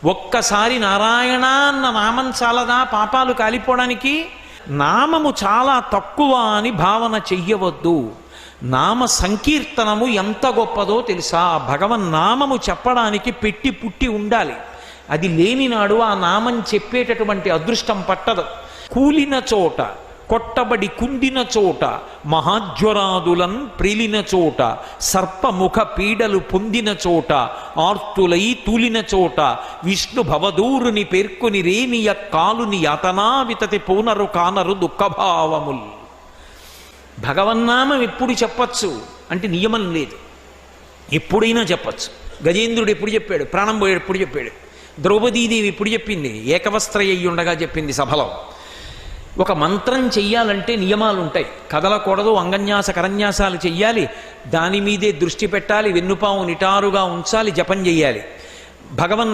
ఒక్కసారి నారాయణ అన్న నామం చాలదా పాపాలు కాలిపోవడానికి? నామము చాలా తక్కువ అని భావన చెయ్యవద్దు. నామ సంకీర్తనము ఎంత గొప్పదో తెలుసా? భగవన్నామము చెప్పడానికి పెట్టి పుట్టి ఉండాలి. అది లేనినాడు ఆ నామం చెప్పేటటువంటి అదృష్టం పట్టదు. కూలిన చోట, కొట్టబడి కుందిన చోట, మహాజ్వరాదులన్ ప్రిలిన చోట, సర్పముఖ పీడలు పొందిన చోట, ఆర్తులై తూలిన చోట, విష్ణు భవదూరుని పేర్కొని రేనియ కాలుని యాతనా వితతి పూనరు కానరు దుఃఖభావముల్. భగవన్నామం ఎప్పుడు చెప్పచ్చు అంటే నియమం లేదు, ఎప్పుడైనా చెప్పచ్చు. గజేంద్రుడు ఎప్పుడు చెప్పాడు? ప్రాణం పోయాడు ఎప్పుడు చెప్పాడు? ద్రౌపదీదేవి ఎప్పుడు చెప్పింది? ఏకవస్త్ర అయ్యి ఉండగా చెప్పింది సభలో. ఒక మంత్రం చెయ్యాలంటే నియమాలు ఉంటాయి. కదలకూడదు, అంగన్యాస కరన్యాసాలు చెయ్యాలి, దాని మీదే దృష్టి పెట్టాలి, వెన్నుపాము నిటారుగా ఉంచాలి, జపం చెయ్యాలి. భగవన్